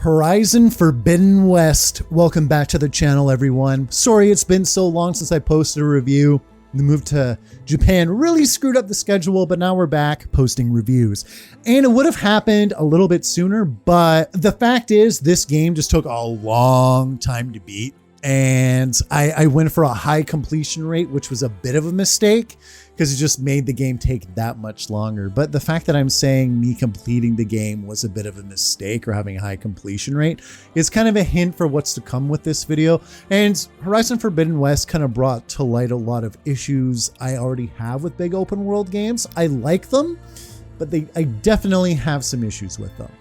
Horizon Forbidden West. Welcome back to the channel, everyone. Sorry it's been so long since I posted a review. The move to Japan really screwed up the schedule, but now we're back posting reviews. And it would have happened a little bit sooner, but the fact is this game just took a long time to beat. And I went for a high completion rate, which was a bit of a mistake because it just made the game take that much longer. But the fact that I'm saying me completing the game was a bit of a mistake or having a high completion rate is kind of a hint for what's to come with this video. And Horizon Forbidden West kind of brought to light a lot of issues I already have with big open world games. I like them, but I definitely have some issues with them.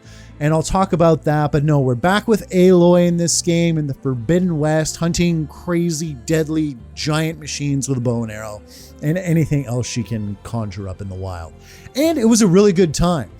And I'll talk about that, but no, we're back with Aloy in this game in the Forbidden West, hunting crazy, deadly, giant machines with a bow and arrow and anything else she can conjure up in the wild. And it was a really good time.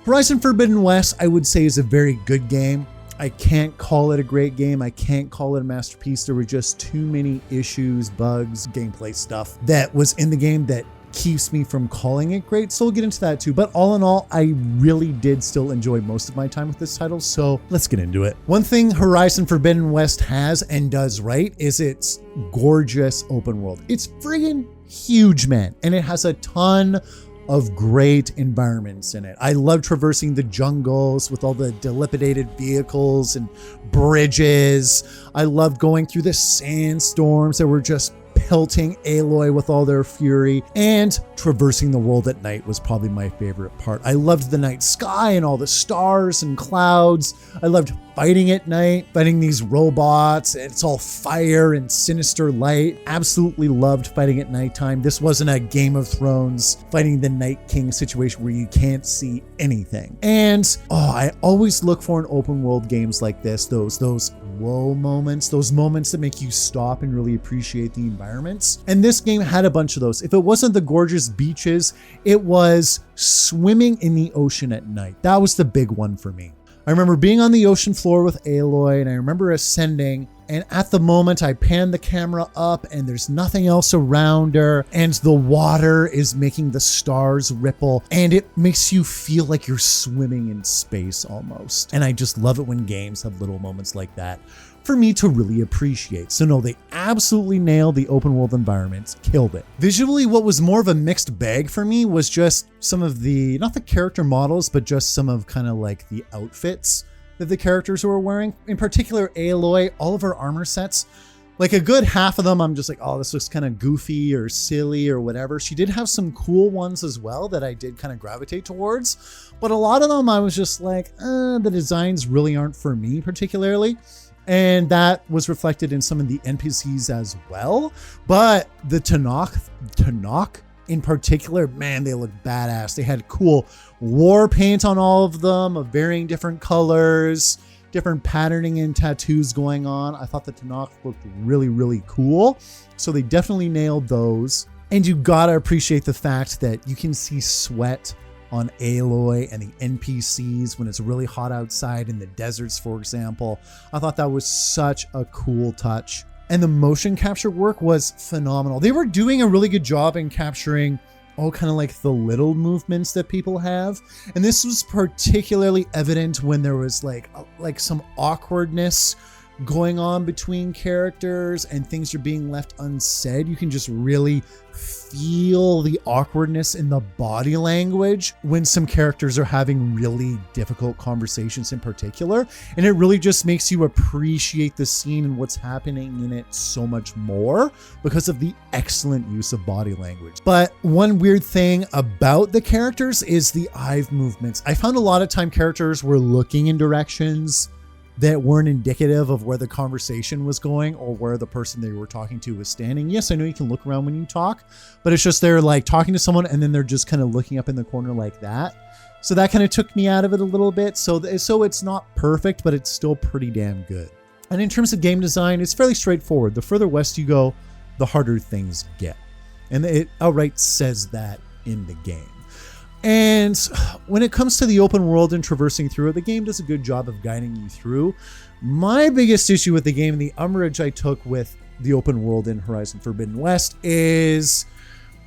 Horizon Forbidden West, I would say, is a very good game. I can't call it a great game. I can't call it a masterpiece. There were just too many issues, bugs, gameplay stuff that was in the game that keeps me from calling it great, so we'll get into that too. But all in all, I really did still enjoy most of my time with this title, so let's get into it. One thing Horizon Forbidden West has and does right is its gorgeous open world. It's friggin' huge, man, and it has a ton of great environments in it. I love traversing the jungles with all the dilapidated vehicles and bridges. I loved going through the sandstorms that were just pelting Aloy with all their fury, and traversing the world at night was probably my favorite part. I loved the night sky and all the stars and clouds. I loved fighting at night, fighting these robots, and it's all fire and sinister light. Absolutely loved fighting at nighttime. This wasn't a Game of Thrones fighting the Night King situation where you can't see anything. And I always look for in open world games like this, those whoa moments, those moments that make you stop and really appreciate the environments. And this game had a bunch of those. If it wasn't the gorgeous beaches, it was swimming in the ocean at night. That was the big one for me. I remember being on the ocean floor with Aloy, and I remember ascending, and at the moment I pan the camera up and there's nothing else around her, and the water is making the stars ripple, and it makes you feel like you're swimming in space almost. And I just love it when games have little moments like that for me to really appreciate. So no, they absolutely nailed the open world environments, killed it. Visually, what was more of a mixed bag for me was just some of the, not the character models, but just some of kind of like the outfits that the characters were wearing. In particular, Aloy, all of her armor sets, like a good half of them, I'm just like, oh, this looks kind of goofy or silly or whatever. She did have some cool ones as well that I did kind of gravitate towards, but a lot of them I was just like, the designs really aren't for me particularly. And that was reflected in some of the NPCs as well. But the Tenakth in particular, man, they look badass. They had cool war paint on all of them of varying different colors, different patterning and tattoos going on. I thought the Tenakth looked really, really cool. So they definitely nailed those. And you gotta appreciate the fact that you can see sweat on Aloy and the NPCs when it's really hot outside in the deserts, for example. I thought that was such a cool touch. And the motion capture work was phenomenal. They were doing a really good job in capturing all kind of like the little movements that people have. And this was particularly evident when there was like some awkwardness going on between characters and things are being left unsaid. You can just really feel the awkwardness in the body language when some characters are having really difficult conversations in particular. And it really just makes you appreciate the scene and what's happening in it so much more because of the excellent use of body language. But one weird thing about the characters is the eye movements. I found a lot of time characters were looking in directions that weren't indicative of where the conversation was going or where the person they were talking to was standing. Yes, I know you can look around when you talk, but it's just they're like talking to someone and then they're just kind of looking up in the corner like that. So that kind of took me out of it a little bit. So it's not perfect, but it's still pretty damn good. And in terms of game design, it's fairly straightforward. The further west you go, the harder things get. And it outright says that in the game. And when it comes to the open world and traversing through it, the game does a good job of guiding you through. My biggest issue with the game and the umbrage I took with the open world in Horizon Forbidden West is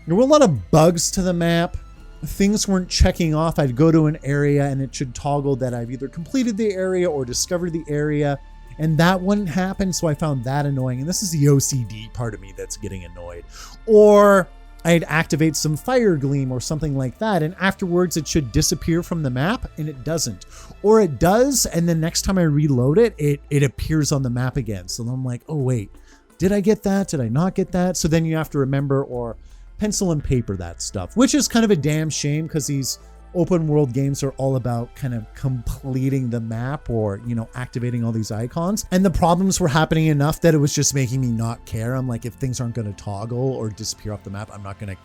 there were a lot of bugs to the map. things weren't checking off. I'd go to an area and it should toggle that I've either completed the area or discovered the area, and that wouldn't happen. So I found that annoying. And this is the OCD part of me that's getting annoyed. Or I'd activate some fire gleam or something like that, and afterwards it should disappear from the map, and it doesn't. Or it does, and then next time I reload it, it appears on the map again. So I'm like, oh wait, did I get that? Did I not get that? So then you have to remember or pencil and paper that stuff, which is kind of a damn shame, because these open world games are all about kind of completing the map or, you know, activating all these icons. And the problems were happening enough that it was just making me not care. I'm like, if things aren't going to toggle or disappear off the map, I'm not going to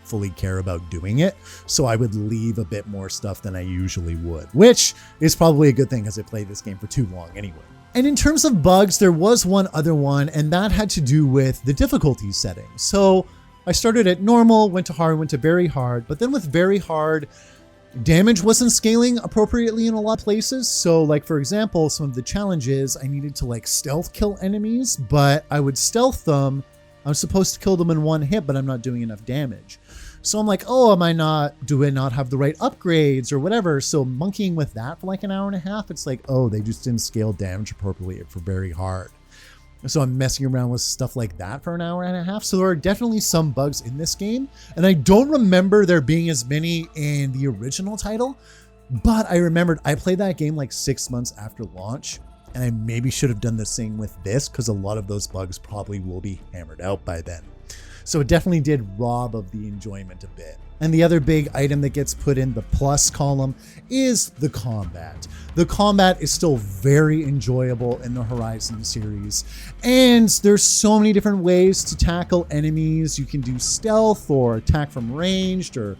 fully care about doing it. So I would leave a bit more stuff than I usually would, which is probably a good thing because I played this game for too long anyway. And in terms of bugs, there was one other one, and that had to do with the difficulty setting. So I started at normal, went to hard, went to very hard, but then with very hard, damage wasn't scaling appropriately in a lot of places. So like, for example, some of the challenges, I needed to like stealth kill enemies, but I would stealth them. I'm supposed to kill them in one hit, but I'm not doing enough damage. So I'm like, oh, do I not have the right upgrades or whatever? So monkeying with that for like an hour and a half, it's like, oh, they just didn't scale damage appropriately for very hard. So I'm messing around with stuff like that for an hour and a half. So there are definitely some bugs in this game. And I don't remember there being as many in the original title, but I remembered I played that game like 6 months after launch. And I maybe should have done the same with this, because a lot of those bugs probably will be hammered out by then. So it definitely did rob of the enjoyment a bit. And the other big item that gets put in the plus column is the combat. The combat is still very enjoyable in the Horizon series. And there's so many different ways to tackle enemies. You can do stealth or attack from ranged or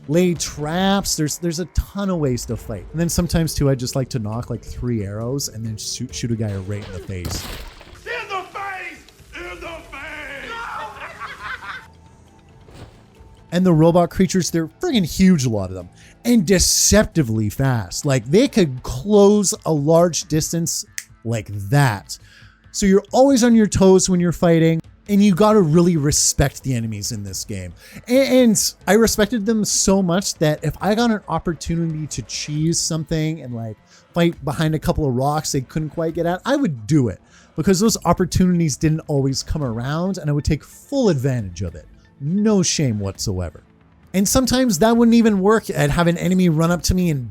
lay traps. There's a ton of ways to fight. And then sometimes too, I just like to knock like 3 arrows and then shoot a guy right in the face. In the face! In the face! And the robot creatures, they're friggin' huge, a lot of them, and deceptively fast. Like they could close a large distance like that. So you're always on your toes when you're fighting, and you gotta really respect the enemies in this game. And I respected them so much that if I got an opportunity to cheese something and like fight behind a couple of rocks they couldn't quite get at, I would do it, because those opportunities didn't always come around, and I would take full advantage of it. No shame whatsoever. And sometimes that wouldn't even work. I'd have an enemy run up to me and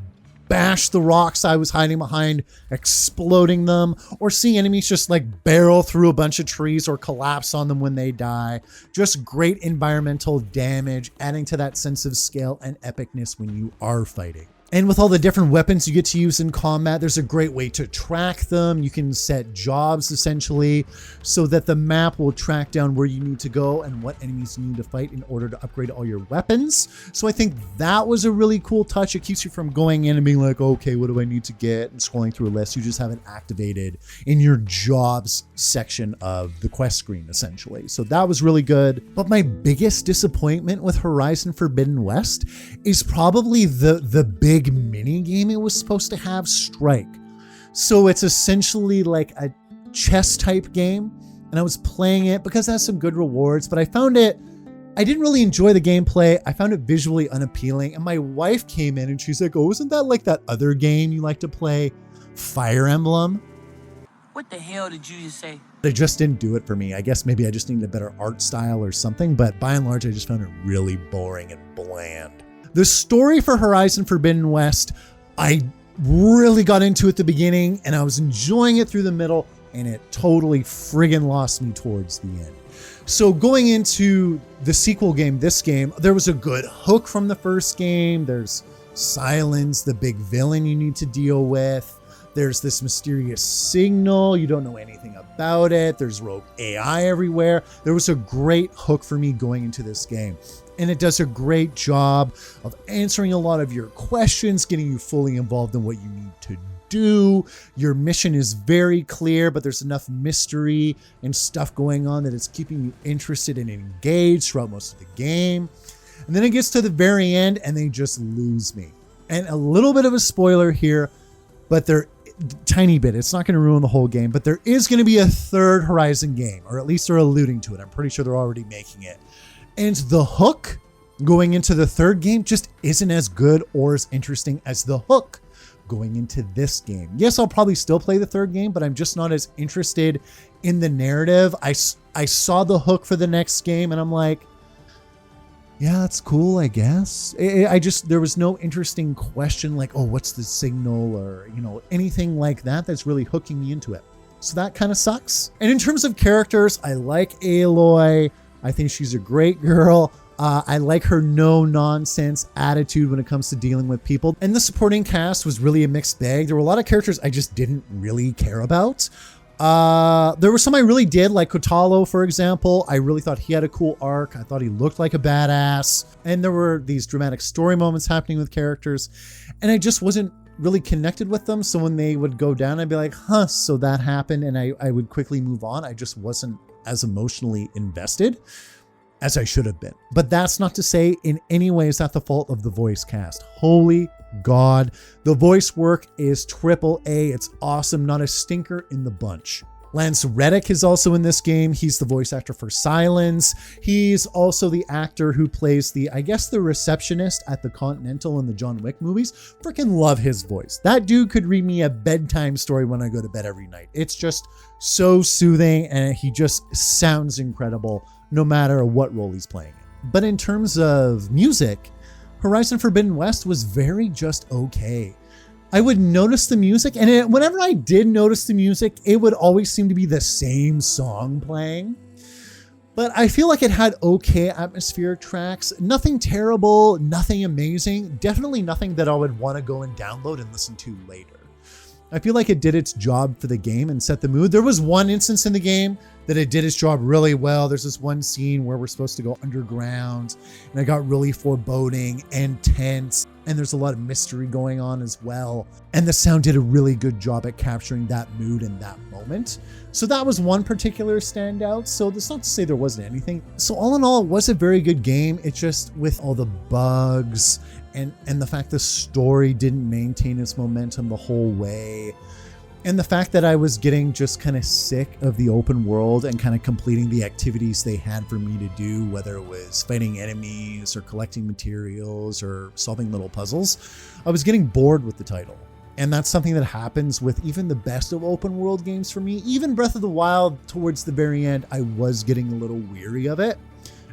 bash the rocks I was hiding behind, exploding them, or seeing enemies just like barrel through a bunch of trees or collapse on them when they die. Just great environmental damage, adding to that sense of scale and epicness when you are fighting. And with all the different weapons you get to use in combat, there's a great way to track them. You can set jobs essentially so that the map will track down where you need to go and what enemies you need to fight in order to upgrade all your weapons. So I think that was a really cool touch. It keeps you from going in and being like, okay, what do I need to get? And scrolling through a list. You just have it activated in your jobs section of the quest screen essentially. So that was really good. But my biggest disappointment with Horizon Forbidden West is probably the big mini game it was supposed to have, Strike. So it's essentially like a chess type game, and I was playing it because it has some good rewards, but I didn't really enjoy the gameplay. I found it visually unappealing, and my wife came in and she's like, oh, isn't that like that other game you like to play, Fire Emblem? What the hell did you just say? They just didn't do it for me. I guess maybe I just needed a better art style or something, but by and large I just found it really boring and bland. The story for Horizon Forbidden West, I really got into at the beginning and I was enjoying it through the middle, and it totally friggin' lost me towards the end. So going into the sequel game, this game, there was a good hook from the first game. There's Silence, the big villain you need to deal with. There's this mysterious signal. You don't know anything about it. There's rogue AI everywhere. There was a great hook for me going into this game. And it does a great job of answering a lot of your questions, getting you fully involved in what you need to do. Your mission is very clear, but there's enough mystery and stuff going on that it's keeping you interested and engaged throughout most of the game. And then it gets to the very end and they just lose me. And a little bit of a spoiler here, but tiny bit, it's not going to ruin the whole game, but there is going to be a third Horizon game, or at least they're alluding to it. I'm pretty sure they're already making it. And the hook going into the third game just isn't as good or as interesting as the hook going into this game. Yes, I'll probably still play the third game, but I'm just not as interested in the narrative. I saw the hook for the next game and I'm like, yeah, that's cool, I guess. There was no interesting question like, oh, what's the signal, or, anything like that that's really hooking me into it. So that kind of sucks. And in terms of characters, I like Aloy. I think she's a great girl. I like her no-nonsense attitude when it comes to dealing with people. And the supporting cast was really a mixed bag. There were a lot of characters I just didn't really care about. There were some I really did, like Kotalo, for example. I really thought he had a cool arc. I thought he looked like a badass. And there were these dramatic story moments happening with characters, and I just wasn't really connected with them. So when they would go down, I'd be like, huh, so that happened. And I would quickly move on. I just wasn't as emotionally invested as I should have been. But that's not to say in any way is that the fault of the voice cast. Holy God, the voice work is AAA. It's awesome. Not a stinker in the bunch. Lance Reddick is also in this game. He's the voice actor for Silence. He's also the actor who plays the receptionist at the Continental in the John Wick movies. Freaking love his voice. That dude could read me a bedtime story when I go to bed every night. It's just so soothing, and he just sounds incredible no matter what role he's playing in. But in terms of music, Horizon Forbidden West was very just okay. I would notice the music, and whenever I did notice the music, it would always seem to be the same song playing. But I feel like it had okay atmospheric tracks. Nothing terrible, nothing amazing. Definitely nothing that I would want to go and download and listen to later. I feel like it did its job for the game and set the mood. There was one instance in the game that it did its job really well. There's this one scene where we're supposed to go underground, and it got really foreboding and tense, and there's a lot of mystery going on as well. And the sound did a really good job at capturing that mood in that moment. So that was one particular standout. So that's not to say there wasn't anything. So all in all, it was a very good game. It's just with all the bugs and the fact the story didn't maintain its momentum the whole way. And the fact that I was getting just kind of sick of the open world and kind of completing the activities they had for me to do, whether it was fighting enemies or collecting materials or solving little puzzles. I was getting bored with the title. And that's something that happens with even the best of open world games for me. Even Breath of the Wild, towards the very end, I was getting a little weary of it.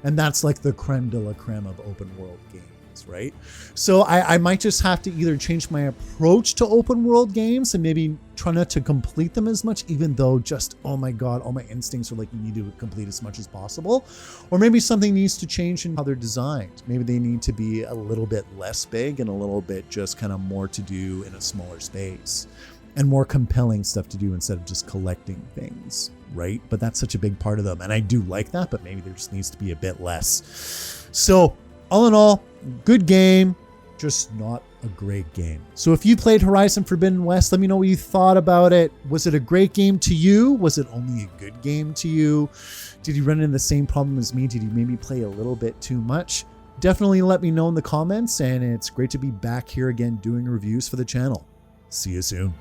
And that's like the creme de la creme of open world games. Right? So I might just have to either change my approach to open world games and maybe try not to complete them as much, even though just, oh my God, all my instincts are like, you need to complete as much as possible. Or maybe something needs to change in how they're designed. Maybe they need to be a little bit less big and a little bit just kind of more to do in a smaller space and more compelling stuff to do instead of just collecting things, right? But that's such a big part of them. And I do like that, but maybe there just needs to be a bit less. So all in all, good game, just not a great game. So if you played Horizon Forbidden West, let me know what you thought about it. Was it a great game to you? Was it only a good game to you? Did you run into the same problem as me? Did you maybe play a little bit too much? Definitely let me know in the comments, and it's great to be back here again doing reviews for the channel. See you soon.